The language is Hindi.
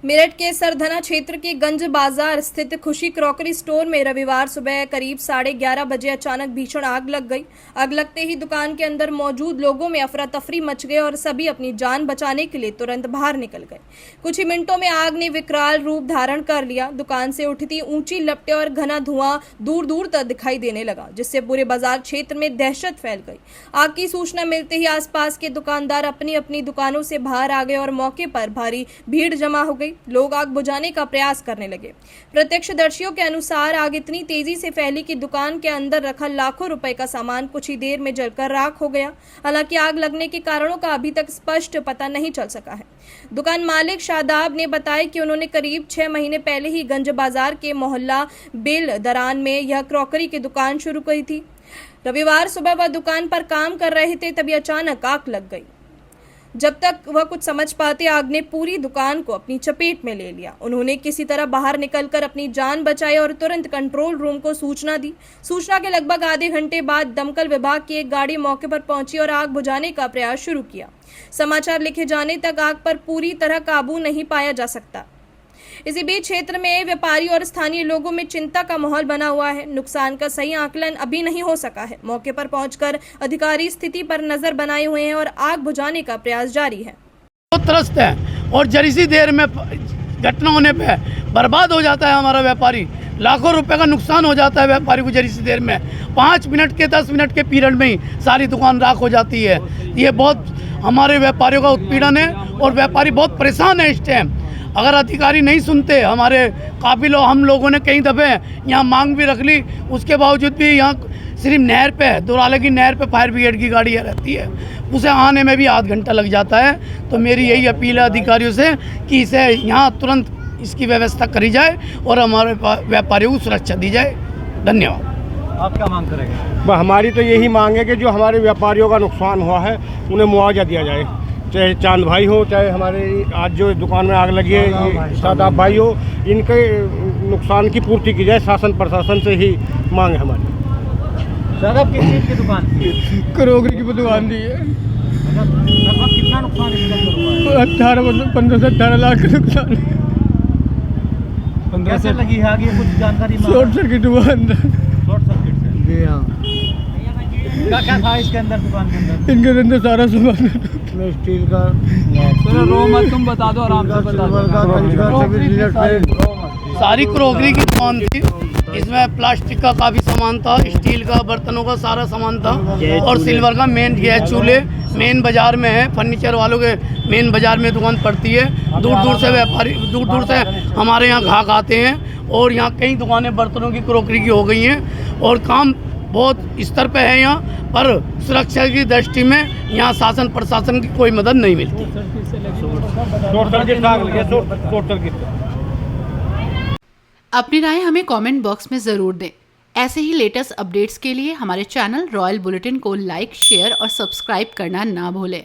मेरठ के सरधना क्षेत्र के गंज बाजार स्थित खुशी क्रॉकरी स्टोर में रविवार सुबह करीब 11:30 बजे अचानक भीषण आग लग गई। आग लगते ही दुकान के अंदर मौजूद लोगों में अफरा तफरी मच गई और सभी अपनी जान बचाने के लिए तुरंत बाहर निकल गए। कुछ ही मिनटों में आग ने विकराल रूप धारण कर लिया। दुकान से उठती ऊंची लपटें और घना धुआं दूर दूर तक दिखाई देने लगा, जिससे पूरे बाजार क्षेत्र में दहशत फैल गई। आग की सूचना मिलते ही आसपास के दुकानदार अपनी अपनी दुकानों से बाहर आ गए और मौके पर भारी भीड़ जमा हो गई। लोग आग बुझाने का प्रयास करने लगे। प्रत्यक्षदर्शियों के अनुसार आग इतनी तेजी से फैली कि दुकान के अंदर रखा लाखों रुपए का सामान कुछ ही देर में जलकर राख हो गया। हालांकि आग लगने के कारणों का अभी तक स्पष्ट पता नहीं चल सका है। दुकान मालिक शादाब ने बताया कि उन्होंने करीब 6 महीने पहले ही गंज बाजार के मोहल्ला बेल दरान में यह क्रॉकरी की दुकान शुरू की थी। रविवार सुबह वह दुकान पर काम कर रहे थे, तभी अचानक आग लग गई। जब तक वह कुछ समझ पाते, आग ने पूरी दुकान को अपनी चपेट में ले लिया। उन्होंने किसी तरह बाहर निकलकर अपनी जान बचाई और तुरंत कंट्रोल रूम को सूचना दी। सूचना के लगभग आधे घंटे बाद दमकल विभाग की एक गाड़ी मौके पर पहुंची और आग बुझाने का प्रयास शुरू किया। समाचार लिखे जाने तक आग पर पूरी तरह काबू नहीं पाया जा सकता। इसी बीच क्षेत्र में व्यापारी और स्थानीय लोगों में चिंता का माहौल बना हुआ है। नुकसान का सही आकलन अभी नहीं हो सका है। मौके पर पहुंचकर अधिकारी स्थिति पर नजर बनाए हुए हैं और आग बुझाने का प्रयास जारी है। बहुत त्रस्त है और जरी सी देर में घटना होने पे बर्बाद हो जाता है हमारा व्यापारी। लाखों रुपए का नुकसान हो जाता है व्यापारी को जरी सी देर में। 5 मिनट के 10 मिनट के पीरियड में ही सारी दुकान राख हो जाती है। ये बहुत हमारे व्यापारियों का उत्पीड़न है और व्यापारी बहुत परेशान है इस टाइम। अगर अधिकारी नहीं सुनते, हमारे काबिल हम लोगों ने कई दफ़े यहाँ मांग भी रख ली, उसके बावजूद भी यहाँ सिर्फ नहर पे दोराले की नहर पे फायर ब्रिगेड की गाड़ी रहती है, उसे आने में भी आध घंटा लग जाता है। तो मेरी यही अपील है अधिकारियों से कि इसे यहाँ तुरंत इसकी व्यवस्था करी जाए और हमारे व्यापारियों को सुरक्षा दी जाए। धन्यवाद। आप क्या मांग करेंगे? हमारी तो यही मांग है कि जो हमारे व्यापारियों का नुकसान हुआ है उन्हें मुआवजा दिया जाए, चाहे चांद भाई हो, चाहे हमारे आज जो दुकान में आग लगी है शादाब भाई हो, इनके नुकसान की पूर्ति की जाए। शासन प्रशासन से ही मांग है हमारी। शादाब किस चीज़ की दुकान थी? क्रॉकरी की दुकान थी। लगभग कितना नुकसान इसके अंदर हुआ है? 15 से 18 लाख का नुकसान। कैसे लगी है आग, ये कुछ जानकारी? शॉर्ट सर्किट हुआ अंदर। शॉर्ट सर्किट से? जी हाँ। क्या क्या था इसके अंदर, दुकान के अंदर? इनके अंदर सारा सामान स्टील का चलो रो मत, तुम बता दो, आराम से बता दो। सारी क्रॉकरी की दुकान थी। इसमें प्लास्टिक का काफ़ी सामान था, स्टील का, बर्तनों का सारा सामान था और सिल्वर का मेन गैस चूल्हे मेन बाज़ार में है। फर्नीचर वालों के मेन बाज़ार में दुकान पड़ती है। दूर दूर से व्यापारी, दूर दूर से हमारे यहाँ ग्राहक आते हैं और यहाँ कई दुकानें बर्तनों की, क्रॉकरी की हो गई हैं और काम बहुत स्तर पे है यहाँ, पर सुरक्षा की दृष्टि में यहाँ शासन प्रशासन की कोई मदद नहीं मिलती। अपनी राय हमें कमेंट बॉक्स में ज़रूर दें। ऐसे ही लेटेस्ट अपडेट्स के लिए हमारे चैनल रॉयल बुलेटिन को लाइक, शेयर और सब्सक्राइब करना ना भूलें।